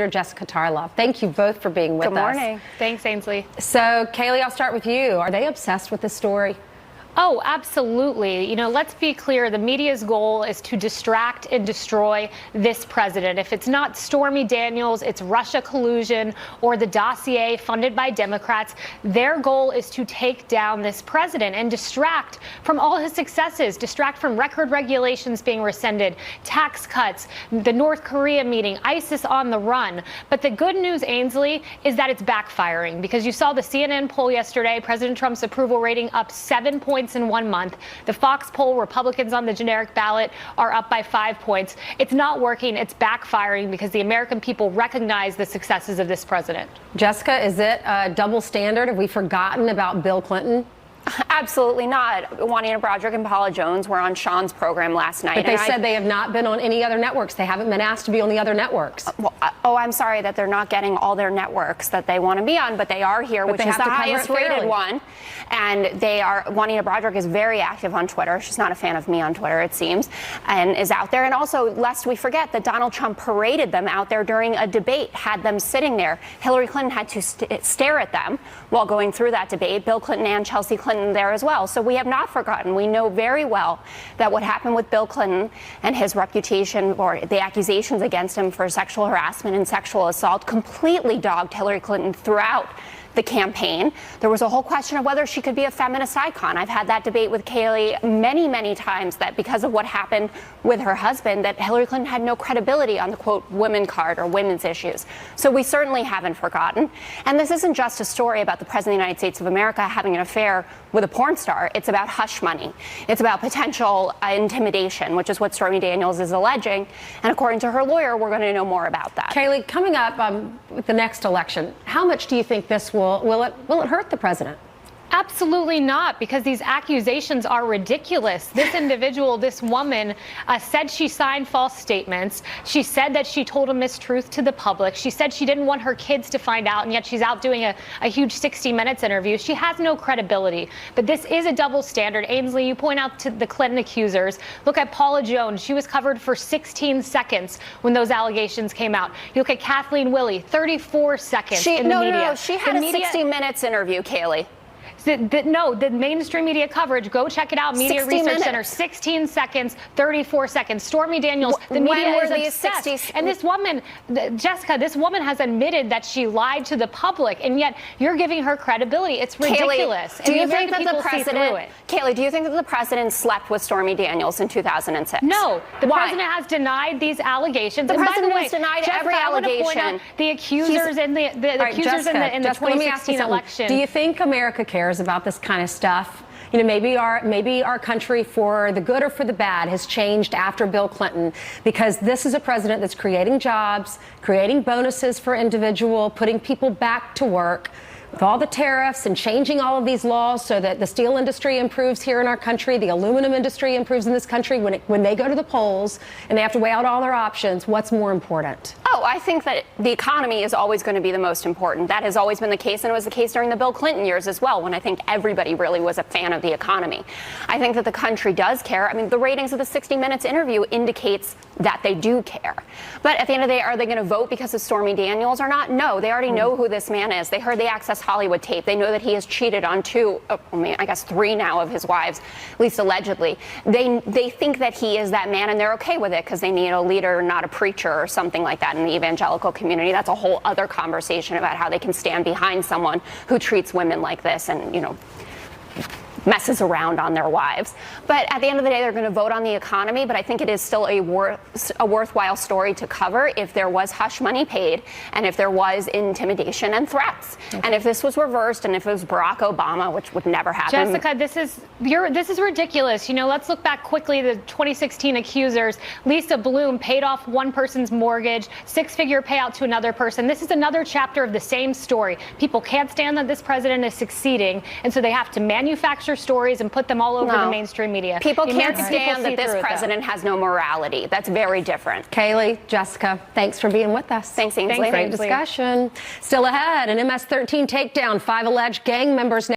Jessica Tarlov. Thank you both for being with us. Good morning. Thanks, Ainsley. So, Kayleigh, I'll start with you. Are they obsessed with this story? Oh, absolutely. You know, let's be clear. The media's goal is to distract and destroy this president. If it's not Stormy Daniels, it's Russia collusion or the dossier funded by Democrats. Their goal is to take down this president and distract from all his successes, distract from record regulations being rescinded, tax cuts, the North Korea meeting, ISIS on the run. But the good news, Ainsley, is that it's backfiring, because you saw the CNN poll yesterday, President Trump's approval rating up 7 points in 1 month. The Fox poll, Republicans on the generic ballot are up by 5 points. It's not working. It's backfiring because the American people recognize the successes of this president. Jessica, is it a double standard? Have we forgotten about Bill Clinton? Absolutely not. Juanita Broderick and Paula Jones were on Sean's program last night. But they said they have not been on any other networks. They haven't been asked to be on the other networks. I'm sorry that they're not getting all their networks that they want to be on, but they are here, which is the highest rated one. And they are. Juanita Broderick is very active on Twitter. She's not a fan of me on Twitter, it seems, and is out there. And also, lest we forget that Donald Trump paraded them out there during a debate, had them sitting there. Hillary Clinton had to stare at them while going through that debate. Bill Clinton and Chelsea Clinton there as well. So we have not forgotten. We know very well that what happened with Bill Clinton and his reputation, or the accusations against him for sexual harassment and sexual assault, completely dogged Hillary Clinton throughout the campaign. There was a whole question of whether she could be a feminist icon. I've had that debate with Kayleigh many, many times, that because of what happened with her husband, that Hillary Clinton had no credibility on the, quote, women card or women's issues. So we certainly haven't forgotten. And this isn't just a story about the President of the United States of America having an affair with a porn star. It's about hush money. It's about potential intimidation, which is what Stormy Daniels is alleging. And according to her lawyer, we're going to know more about that. Kayleigh, coming up with the next election, how much do you think this will it hurt the president? Absolutely not, because these accusations are ridiculous. This individual, this woman, said she signed false statements. She said that she told a mistruth to the public. She said she didn't want her kids to find out, and yet she's out doing a huge 60 Minutes interview. She has no credibility. But this is a double standard. Ainsley, you point out to the Clinton accusers. Look at Paula Jones. She was covered for 16 seconds when those allegations came out. You look at Kathleen Willey, 34 seconds in the media. No, she had a 60 Minutes interview, Kayleigh. No, the mainstream media coverage, go check it out, Media Research Center, 16 seconds, 34 seconds. Stormy Daniels, the media is obsessed. And this woman, Jessica, this woman has admitted that she lied to the public, and yet you're giving her credibility. It's ridiculous. Kayleigh, do you think that the president, Kayleigh, do you think that the president slept with Stormy Daniels in 2006? No, the president has denied these allegations. The president has denied every allegation. I want to point out the accusers in the accusers in the 2016 election. Do you think America cares about this kind of stuff? You know, maybe our country, for the good or for the bad, has changed after Bill Clinton, because this is a president that's creating jobs, creating bonuses for individual, putting people back to work. With all the tariffs and changing all of these laws so that the steel industry improves here in our country, the aluminum industry improves in this country, when they go to the polls and they have to weigh out all their options, what's more important? Oh, I think that the economy is always going to be the most important. That has always been the case, and it was the case during the Bill Clinton years as well, when I think everybody really was a fan of the economy. I think that the country does care. I mean, the ratings of the 60 Minutes interview indicates that they do care. But at the end of the day, are they going to vote because of Stormy Daniels or not? No, they already know who this man is. They heard the Access Hollywood tape. They know that he has cheated on I guess 3 now of his wives, at least allegedly. They think that he is that man, and they're okay with it because they need a leader, not a preacher or something like that in the evangelical community. That's a whole other conversation about how they can stand behind someone who treats women like this and, you know, messes around on their wives. But at the end of the day, they're going to vote on the economy. But I think it is still a worthwhile story to cover if there was hush money paid and if there was intimidation and threats. Okay. And if this was reversed and if it was Barack Obama, which would never happen. Jessica, this is ridiculous. You know, let's look back quickly. The 2016 accusers, Lisa Bloom paid off one person's mortgage, 6-figure payout to another person. This is another chapter of the same story. People can't stand that this president is succeeding, and so they have to manufacture stories and put them all over the mainstream media. People can't stand that this president has no morality. That's very different. Kayleigh, Jessica, thanks for being with us. Thanks, Ainsley. Great discussion. Still ahead, an MS-13 takedown. 5 alleged gang members now